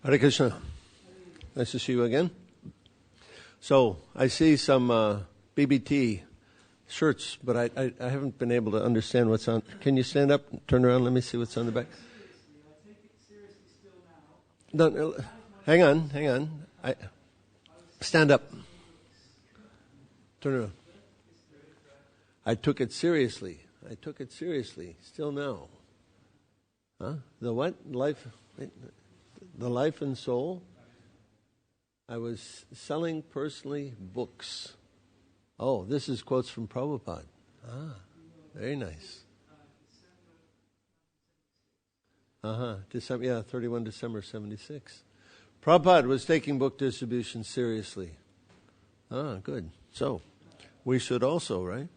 Hare Krishna. Nice to see you again. So I see some BBT shirts, but I haven't been able to understand what's on. Can you stand up, turn around, let me see what's on the back. No, hang on. Stand up. Turn around. I took it seriously. Still now. Huh? The what? The life and soul. I was selling personally books. Oh, this is quotes from Prabhupada. Very nice. December 31 December 76. Prabhupada was taking book distribution seriously. Good. So, we should also, right?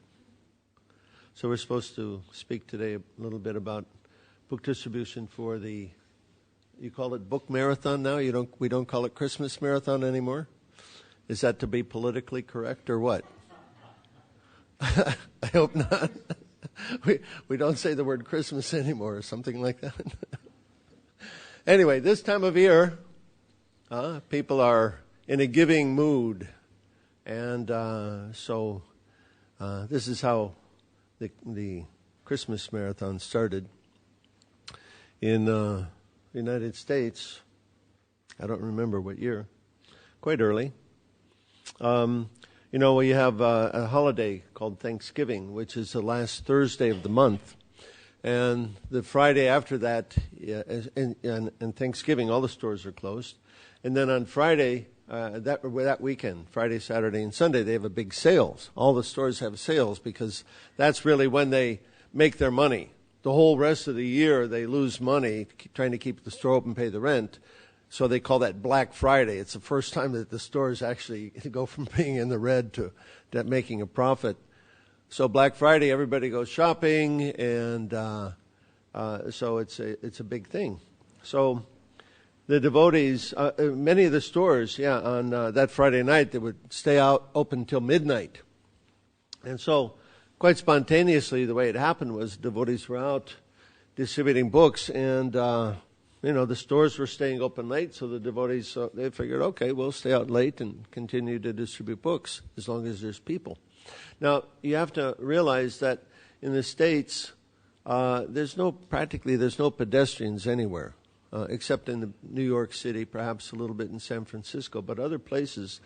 So we're supposed to speak today a little bit about book distribution for the, you call it book marathon now? We don't call it Christmas marathon anymore? Is that to be politically correct or what? I hope not. We don't say the word Christmas anymore or something like that. Anyway, this time of year, people are in a giving mood. And so this is how the Christmas marathon started in the United States. I don't remember what year. Quite early. We have a holiday called Thanksgiving, which is the last Thursday of the month. And the Friday after that, and Thanksgiving, all the stores are closed. And then on Friday, that weekend, Friday, Saturday, and Sunday, they have a big sales. All the stores have sales because that's really when they make their money. The whole rest of the year, they lose money trying to keep the store open, pay the rent. So they call that Black Friday. It's the first time that the stores actually go from being in the red to making a profit. So Black Friday, everybody goes shopping, and so it's a big thing. So the devotees, many of the stores, on that Friday night, they would stay out open till midnight. And so quite spontaneously, the way it happened was devotees were out distributing books, and the stores were staying open late, so the devotees, they figured, okay, we'll stay out late and continue to distribute books as long as there's people. Now, you have to realize that in the States, there's no pedestrians anywhere, except in New York City, perhaps a little bit in San Francisco, but other places,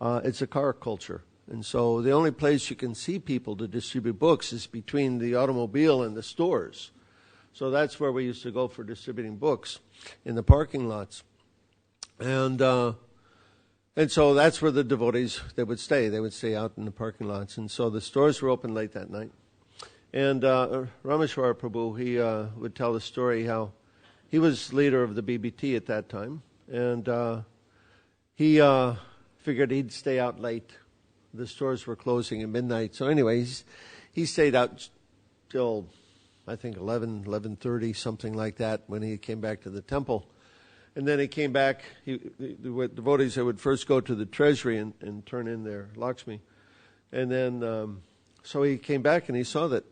it's a car culture. And so the only place you can see people to distribute books is between the automobile and the stores. So that's where we used to go for distributing books, in the parking lots. And so that's where the devotees, they would stay. They would stay out in the parking lots. And so the stores were open late that night. And Rameshwar Prabhu, he would tell the story how he was leader of the BBT at that time. And he figured he'd stay out late. The stores were closing at midnight. So anyways, he stayed out till, I think, 11:30, something like that, when he came back to the temple. And then he came back. The devotees, they would first go to the treasury and turn in their Lakshmi. And then, so he came back and he saw that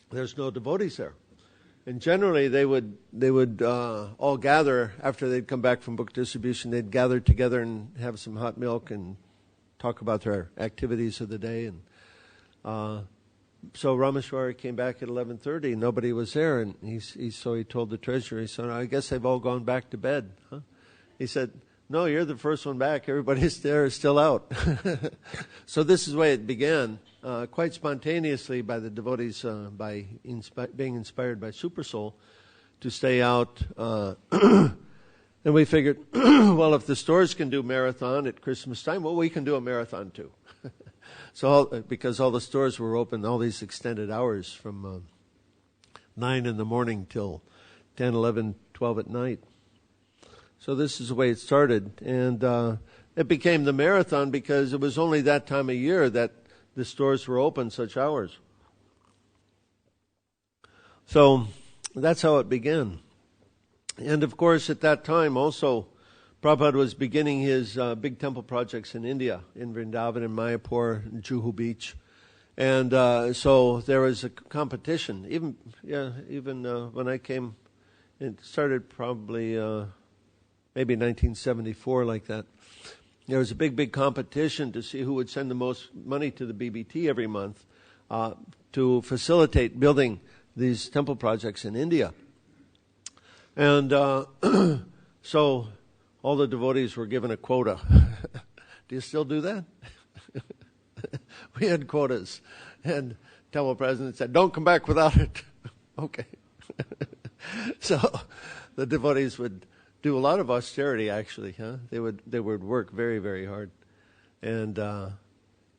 there's no devotees there. And generally, they would all gather after they'd come back from book distribution. They'd gather together and have some hot milk and talk about their activities of the day. And so Rameshwar came back at 11:30. Nobody was there, and so he told the treasurer, he said, I guess they've all gone back to bed. Huh? He said, no, you're the first one back. Everybody's there, still out. So this is the way it began, quite spontaneously by the devotees, by being inspired by Super Soul to stay out. And we figured, well, if the stores can do marathon at Christmas time, well, we can do a marathon too. So, because all the stores were open, all these extended hours from 9 in the morning till 10, 11, 12 at night. So this is the way it started. And it became the marathon because it was only that time of year that the stores were open such hours. So that's how it began. And of course, at that time also, Prabhupada was beginning his big temple projects in India, in Vrindavan, in Mayapur, in Juhu Beach. And so there was a competition. Even when I came, it started probably maybe 1974, like that. There was a big competition to see who would send the most money to the BBT every month to facilitate building these temple projects in India. And so all the devotees were given a quota. Do you still do that? We had quotas. And temple president said, don't come back without it. Okay. So the devotees would do a lot of austerity, actually. They would work very, very hard and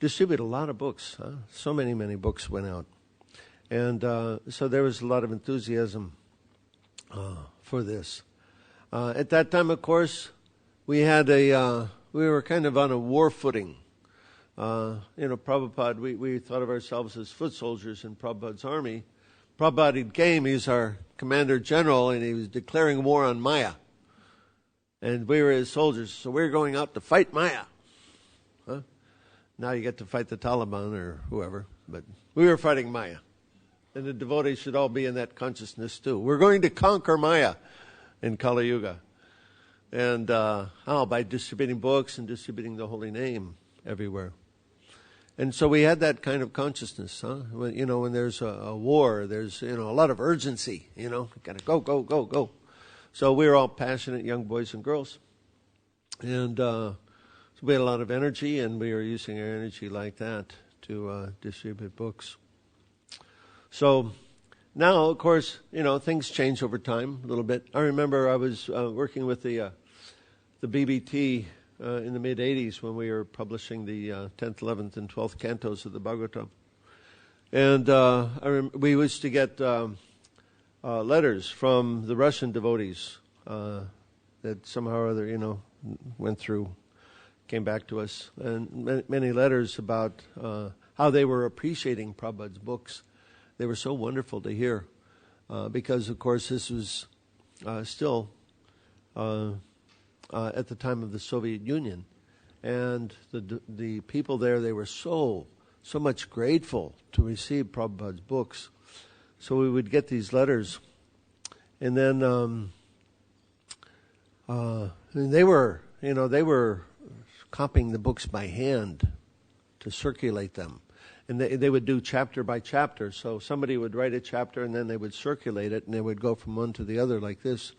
distribute a lot of books. So many books went out. And so there was a lot of enthusiasm for this. At that time, of course, we were kind of on a war footing. Prabhupada, we thought of ourselves as foot soldiers in Prabhupada's army. Prabhupada came, he's our commander general, and he was declaring war on Maya. And we were his soldiers, so we were going out to fight Maya. Now you get to fight the Taliban or whoever, but we were fighting Maya. And the devotees should all be in that consciousness too. We're going to conquer Maya in Kali Yuga. And by distributing books and distributing the holy name everywhere. And so we had that kind of consciousness, when there's a war, there's, a lot of urgency, got to go. So we were all passionate young boys and girls. And so we had a lot of energy, and we were using our energy like that to distribute books. So now, of course, things change over time a little bit. I remember I was working with the BBT in the mid-'80s when we were publishing the 10th, 11th, and 12th cantos of the Bhagavatam. And we used to get letters from the Russian devotees that somehow or other, went through, came back to us, and many letters about how they were appreciating Prabhupada's books. They were so wonderful to hear because, of course, this was still at the time of the Soviet Union. And the people there, they were so much grateful to receive Prabhupada's books. So we would get these letters. And then they were copying the books by hand to circulate them. And they would do chapter by chapter. So somebody would write a chapter and then they would circulate it and they would go from one to the other like this.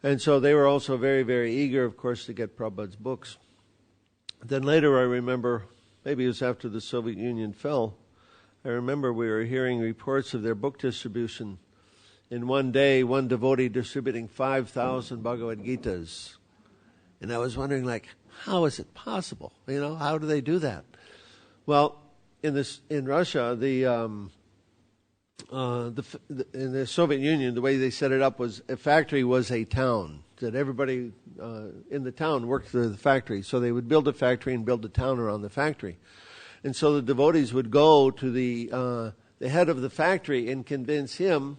And so they were also very, very eager, of course, to get Prabhupada's books. Then later I remember, maybe it was after the Soviet Union fell, I remember we were hearing reports of their book distribution. In one day, one devotee distributing 5,000 Bhagavad Gitas. And I was wondering, how is it possible? How do they do that? Well, in Russia, in the Soviet Union, the way they set it up was a factory was a town. That everybody in the town worked for the factory. So they would build a factory and build a town around the factory. And so the devotees would go to the head of the factory and convince him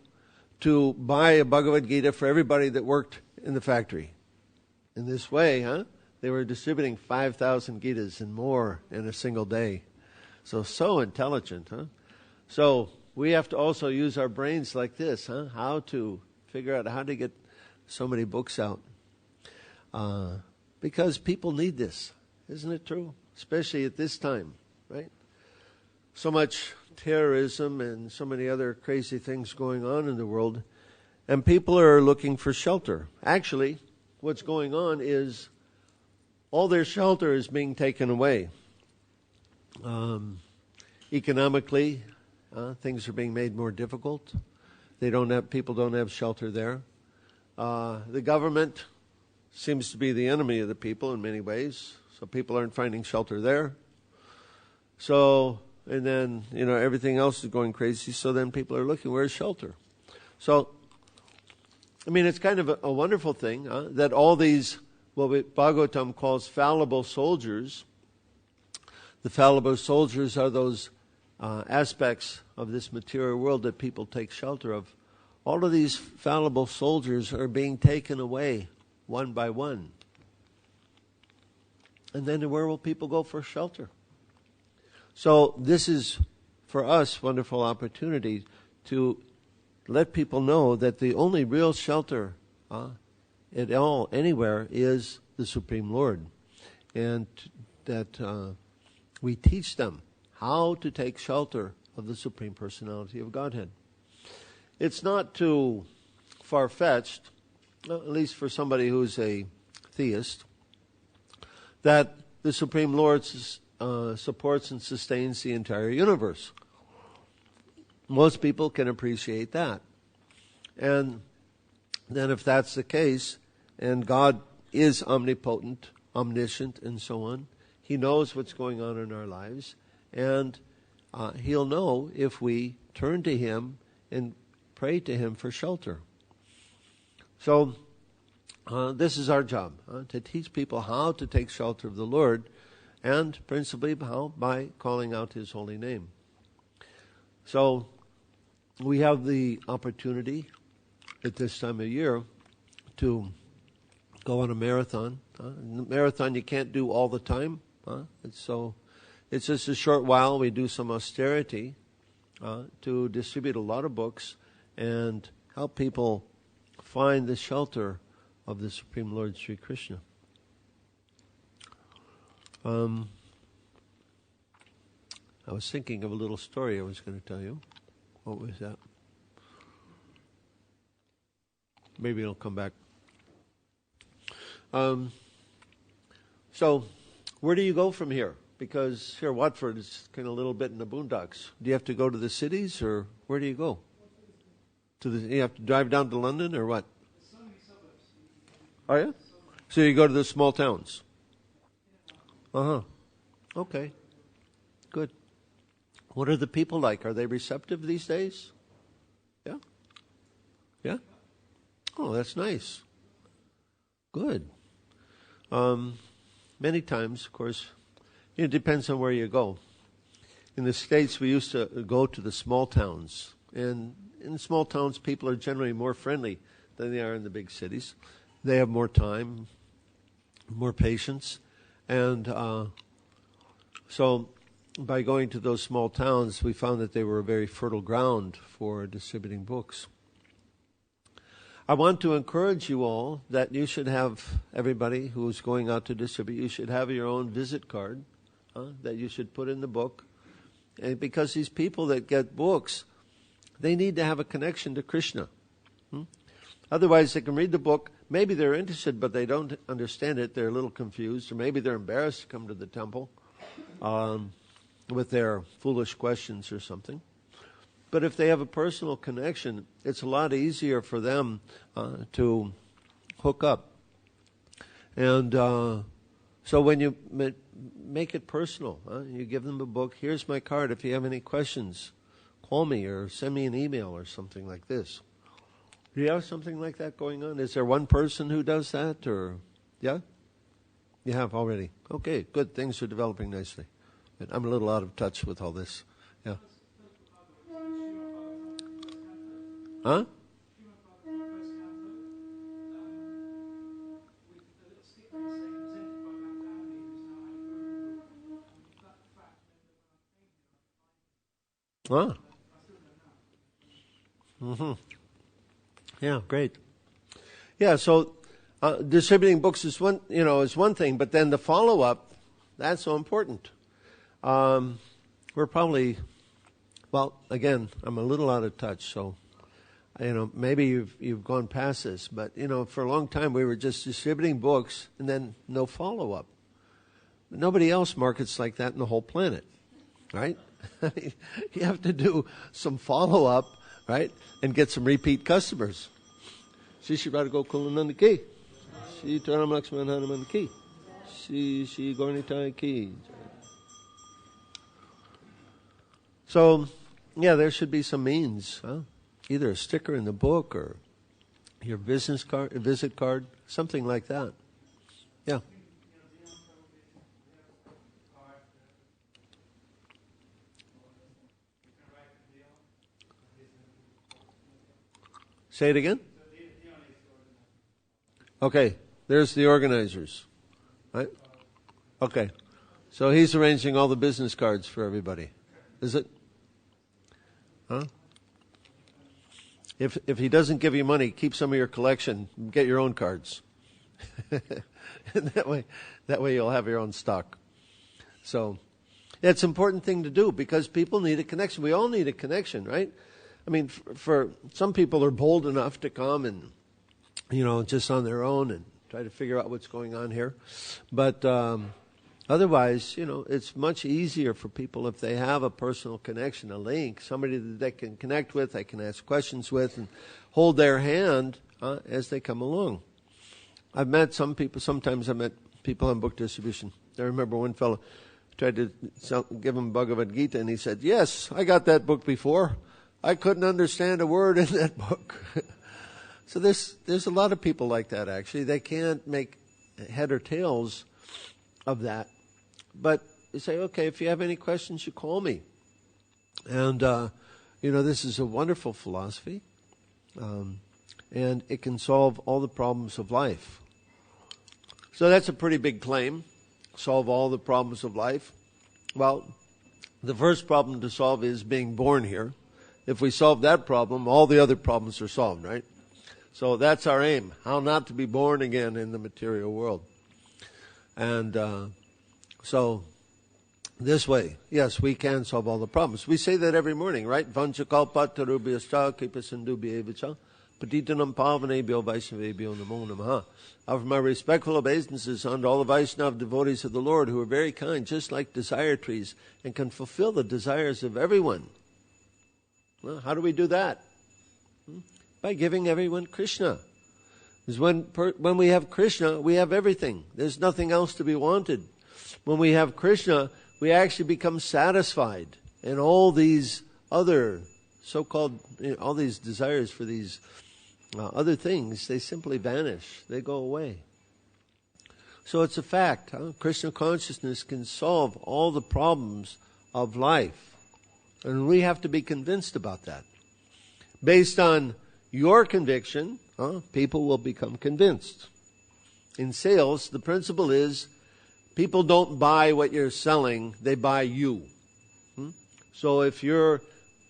to buy a Bhagavad Gita for everybody that worked in the factory. In this way, they were distributing 5,000 Gitas and more in a single day. So intelligent, So we have to also use our brains like this, how to figure out how to get so many books out. Because people need this. Isn't it true? Especially at this time, right? So much terrorism and so many other crazy things going on in the world. And people are looking for shelter. Actually, what's going on is all their shelter is being taken away. Economically, things are being made more difficult. People don't have shelter there. The government seems to be the enemy of the people in many ways. So people aren't finding shelter there. So, and then, everything else is going crazy. So then people are looking, where's shelter? So, it's kind of a wonderful thing that all these, what Bhagavatam calls fallible soldiers, the fallible soldiers are those aspects of this material world that people take shelter of. All of these fallible soldiers are being taken away one by one. And then where will people go for shelter? So this is, for us, a wonderful opportunity to let people know that the only real shelter at all, anywhere, is the Supreme Lord. And that we teach them how to take shelter of the Supreme Personality of Godhead. It's not too far-fetched, at least for somebody who's a theist, that the Supreme Lord supports and sustains the entire universe. Most people can appreciate that. And then if that's the case, and God is omnipotent, omniscient, and so on, He knows what's going on in our lives, and He'll know if we turn to Him and pray to Him for shelter. So this is our job, to teach people how to take shelter of the Lord, and principally how? By calling out His holy name. So we have the opportunity at this time of year to go on a marathon. Marathon you can't do all the time. It's just a short while. We do some austerity to distribute a lot of books and help people find the shelter of the Supreme Lord Sri Krishna. I was thinking of a little story I was going to tell you. What was that? Maybe it'll come back. So, where do you go from here? Because here, Watford is kind of a little bit in the boondocks. Do you have to go to the cities, or where do you go? You have to drive down to London, or what? Oh, yeah? So you go to the small towns? Okay. Good. What are the people like? Are they receptive these days? Yeah? Yeah? Oh, that's nice. Good. Many times, of course, it depends on where you go. In the States, we used to go to the small towns. And in small towns, people are generally more friendly than they are in the big cities. They have more time, more patience. And so by going to those small towns, we found that they were a very fertile ground for distributing books. I want to encourage you all that you should have, everybody who's going out to distribute, you should have your own visit card that you should put in the book. And because these people that get books, they need to have a connection to Krishna. Otherwise, they can read the book. Maybe they're interested, but they don't understand it. They're a little confused, or maybe they're embarrassed to come to the temple with their foolish questions or something. But if they have a personal connection, it's a lot easier for them to hook up. And so when you make it personal, you give them a book, here's my card. If you have any questions, call me or send me an email or something like this. Do you have something like that going on? Is there one person who does that? Or yeah? You have already. Okay, good. Things are developing nicely. But I'm a little out of touch with all this. Yeah. Huh? Ah. Yeah, great. Yeah, so distributing books is one thing, but then the follow-up, that's so important. We're probably, well, again, I'm a little out of touch, so maybe you've gone past this, but for a long time we were just distributing books and then no follow-up. Nobody else markets like that in the whole planet, right? You have to do some follow-up, right, and get some repeat customers. Shri Radha Gokulananda ki, Shri Taram Lakshman Hanuman ki, Shri Gauranitai ki. So, yeah, there should be some means, either a sticker in the book or your business card, a visit card, something like that. Yeah. Say it again? Okay, there's the organizers, right? Okay, so he's arranging all the business cards for everybody. Is it? Huh? If he doesn't give you money, keep some of your collection. Get your own cards. And that way you'll have your own stock. So it's an important thing to do because people need a connection. We all need a connection, right? I mean, for some people are bold enough to come and, just on their own and try to figure out what's going on here. But otherwise, it's much easier for people if they have a personal connection, a link, somebody that they can connect with, they can ask questions with, and hold their hand as they come along. I've met some people, sometimes I met people on book distribution. I remember one fellow tried to give him Bhagavad Gita, and he said, yes, I got that book before. I couldn't understand a word in that book. So there's a lot of people like that, actually. They can't make head or tails of that. But you say, okay, if you have any questions, you call me. And, this is a wonderful philosophy. And it can solve all the problems of life. So that's a pretty big claim. Solve all the problems of life. Well, the first problem to solve is being born here. If we solve that problem, all the other problems are solved, right? So that's our aim, how not to be born again in the material world. And so this way, yes, we can solve all the problems. We say that every morning, right? Vanchakalpatarubhyascha kipasindubhyevacha patitanam pavanebhyo vaishnavebhyo namo namaha. I offer my respectful obeisances unto all the Vaishnava devotees of the Lord who are very kind, just like desire trees, and can fulfill the desires of everyone. Well, how do we do that? By giving everyone Krishna. Because when we have Krishna, we have everything. There's nothing else to be wanted. When we have Krishna, we actually become satisfied. And all these other so-called, all these desires for these other things, they simply vanish. They go away. So it's a fact. Krishna consciousness can solve all the problems of life. And we have to be convinced about that. Based on your conviction, people will become convinced. In sales, the principle is people don't buy what you're selling, they buy you. So if you're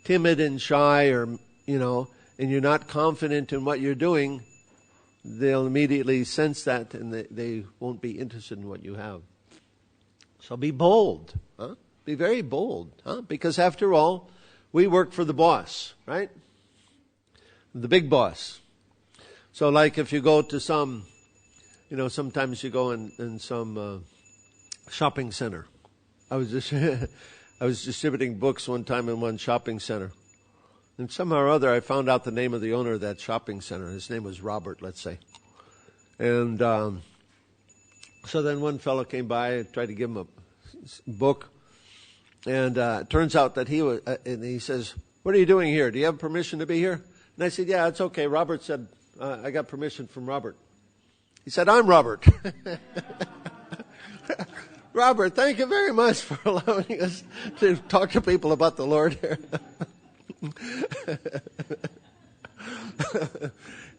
timid and shy or, and you're not confident in what you're doing, they'll immediately sense that and they won't be interested in what you have. So be bold. Be very bold. Because after all, we work for the boss, right? The big boss. So like if you go to some, sometimes you go in some shopping center. I was distributing books one time in one shopping center. And somehow or other I found out the name of the owner of that shopping center. His name was Robert, let's say. And so then one fellow came by and tried to give him a book. And it turns out that and he says, what are you doing here? Do you have permission to be here? And I said, yeah, it's okay. Robert said, I got permission from Robert. He said, I'm Robert. Robert, thank you very much for allowing us to talk to people about the Lord here.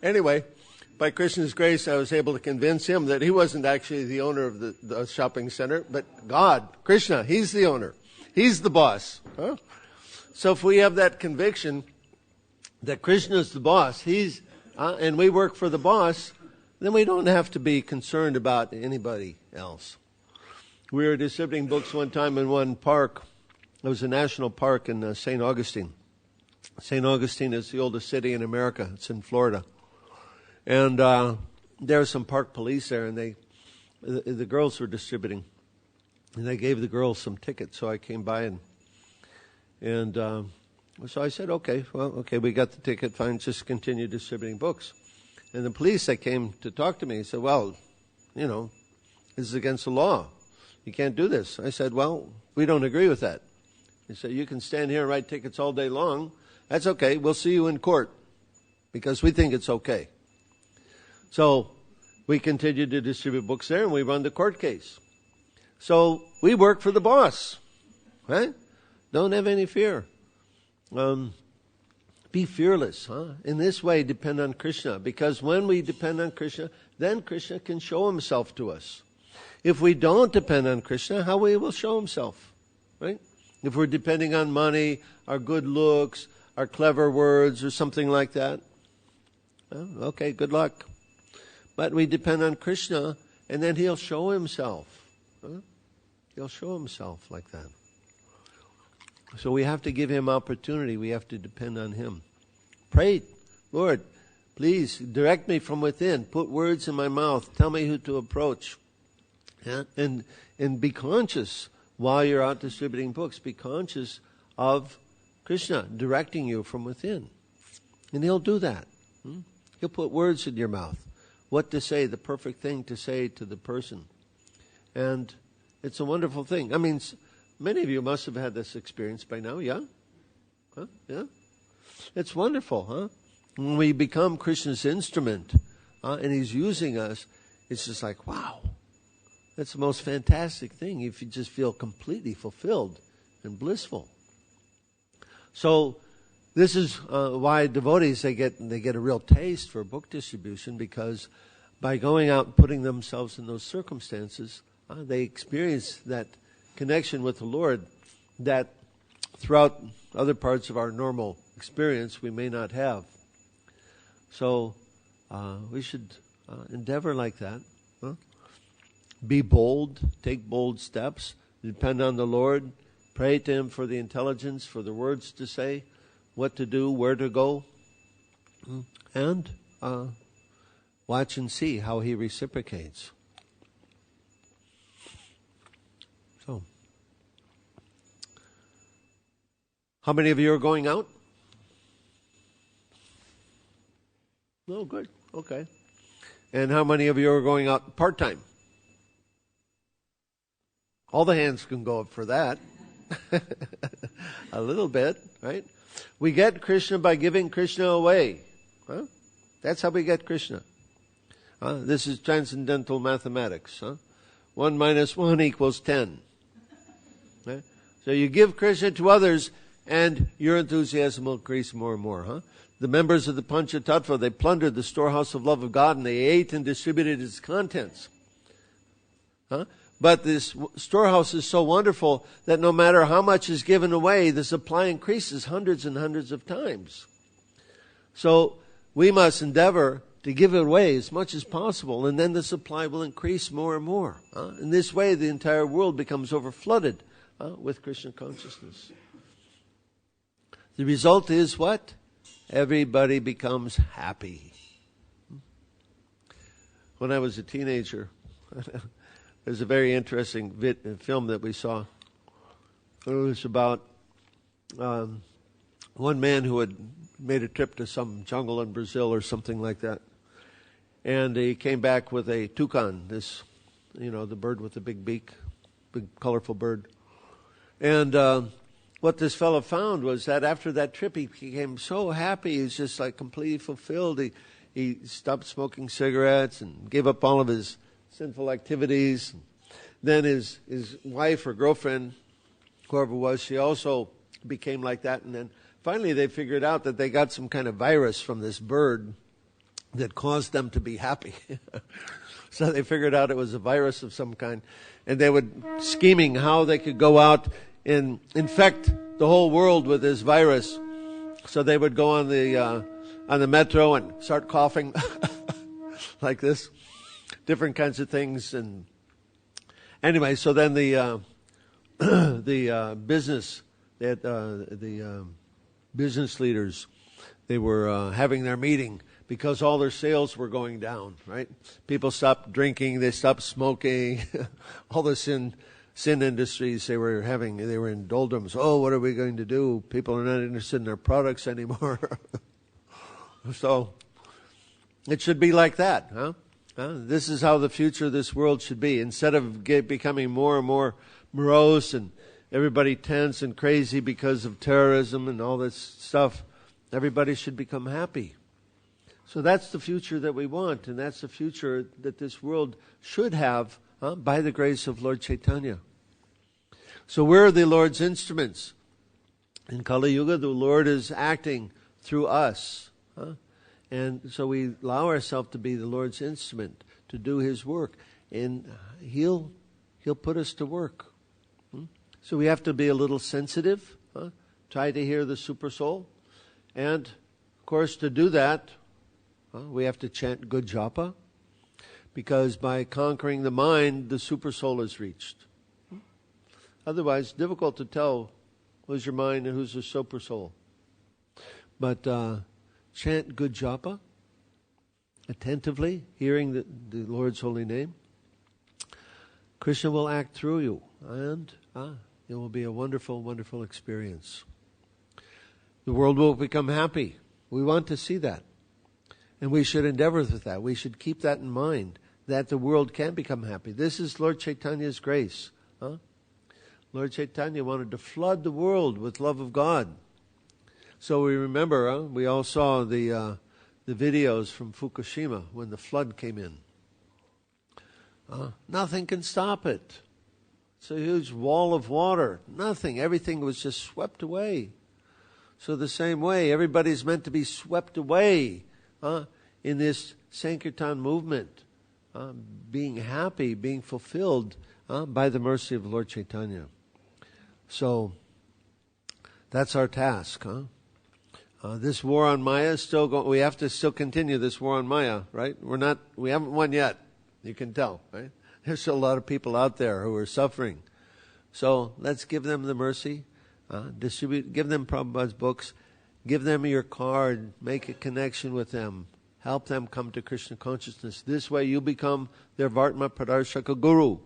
Anyway, by Krishna's grace, I was able to convince him that he wasn't actually the owner of the shopping center, but God, Krishna, he's the owner. He's the boss. So if we have that conviction that Krishna's the boss, and we work for the boss, then we don't have to be concerned about anybody else. We were distributing books one time in one park. It was a national park in St. Augustine. St. Augustine is the oldest city in America. It's in Florida. And there were some park police there, and the girls were distributing. And they gave the girls some tickets, so I came by and so I said, okay, we got the ticket, fine, just continue distributing books. And the police that came to talk to me said, well, this is against the law. You can't do this. I said, well, we don't agree with that. He said, you can stand here and write tickets all day long. That's okay. We'll see you in court because we think it's okay. So we continued to distribute books there and we run the court case. So we work for the boss, right? Don't have any fear. Be fearless, In this way, depend on Krishna. Because when we depend on Krishna, then Krishna can show himself to us. If we don't depend on Krishna, how will he show himself, right? If we're depending on money, our good looks, our clever words or something like that. Well, okay, good luck. But we depend on Krishna, and then He'll show Himself. He'll show Himself like that. So we have to give Him opportunity. We have to depend on Him. Pray, Lord, please direct me from within. Put words in my mouth. Tell me who to approach. Yeah? And be conscious while you're out distributing books. Be conscious of Krishna directing you from within. And He'll do that. He'll put words in your mouth. What to say, the perfect thing to say to the person. And it's a wonderful thing. I mean, many of you must have had this experience by now, yeah? Huh? Yeah? It's wonderful, huh? When we become Krishna's instrument, and He's using us, it's just like, wow. That's the most fantastic thing if you just feel completely fulfilled and blissful. So this is why devotees, they get a real taste for book distribution, because by going out and putting themselves in those circumstances, they experience that connection with the Lord that throughout other parts of our normal experience we may not have. So we should endeavor like that. Be bold, take bold steps, depend on the Lord, pray to Him for the intelligence, for the words to say, what to do, where to go, and watch and see how He reciprocates. So, how many of you are going out? Oh, good. Okay. And how many of you are going out part-time? All the hands can go up for that. A little bit, right? We get Krishna by giving Krishna away. Huh? That's how we get Krishna. This is transcendental mathematics. 1 minus 1 equals 10. Right? So you give Krishna to others, and your enthusiasm will increase more and more. The members of the Panchatattva, they plundered the storehouse of love of God, and they ate and distributed its contents. But this storehouse is so wonderful that no matter how much is given away, the supply increases hundreds and hundreds of times. So we must endeavor to give it away as much as possible, and then the supply will increase more and more. In this way, the entire world becomes overflooded with Krishna consciousness. The result is what? Everybody becomes happy. When I was a teenager, there's a very interesting film that we saw. It was about one man who had made a trip to some jungle in Brazil or something like that. And he came back with a toucan, the bird with the big beak, big colorful bird. And what this fellow found was that after that trip, he became so happy. He was just like completely fulfilled. He stopped smoking cigarettes and gave up all of his sinful activities. Then his wife or girlfriend, whoever it was, she also became like that. And then finally they figured out that they got some kind of virus from this bird that caused them to be happy. So they figured out it was a virus of some kind. And they would scheming how they could go out and infect the whole world with this virus. So they would go on the metro and start coughing like this. Different kinds of things. And anyway, so then the business leaders, they were having their meeting because all their sales were going down, right? People stopped drinking, they stopped smoking, all the sin industries they were in doldrums. Oh, what are we going to do? People are not interested in their products anymore. So it should be like that, huh? This is how the future of this world should be. Instead of becoming more and more morose and everybody tense and crazy because of terrorism and all this stuff, everybody should become happy. So that's the future that we want, and that's the future that this world should have by the grace of Lord Chaitanya. So we're the Lord's instruments. In Kali Yuga, the Lord is acting through us. And so we allow ourselves to be the Lord's instrument to do His work. And He'll put us to work. So we have to be a little sensitive. Try to hear the super soul. And, of course, to do that, we have to chant good japa, because by conquering the mind, the super soul is reached. Otherwise, it's difficult to tell who's your mind and who's the super soul. But chant good japa, attentively, hearing the Lord's holy name. Krishna will act through you, and it will be a wonderful, wonderful experience. The world will become happy. We want to see that. And we should endeavor with that. We should keep that in mind, that the world can become happy. This is Lord Chaitanya's grace. Lord Chaitanya wanted to flood the world with love of God. So we remember, we all saw the videos from Fukushima when the flood came in. Nothing can stop it. It's a huge wall of water. Nothing. Everything was just swept away. So the same way, everybody's meant to be swept away in this Sankirtan movement, being happy, being fulfilled by the mercy of Lord Chaitanya. So that's our task. This war on Maya is still going. We have to still continue this war on Maya, right? We haven't won yet. You can tell, right? There's still a lot of people out there who are suffering. So let's give them the mercy. Give them Prabhupada's books. Give them your card. Make a connection with them. Help them come to Krishna consciousness. This way you become their Vartma Pradarshaka Guru.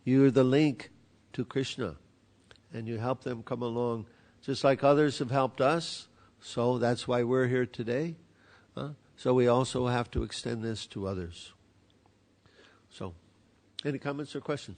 You're the link to Krishna. And you help them come along. Just like others have helped us. So that's why we're here today. So we also have to extend this to others. So, any comments or questions?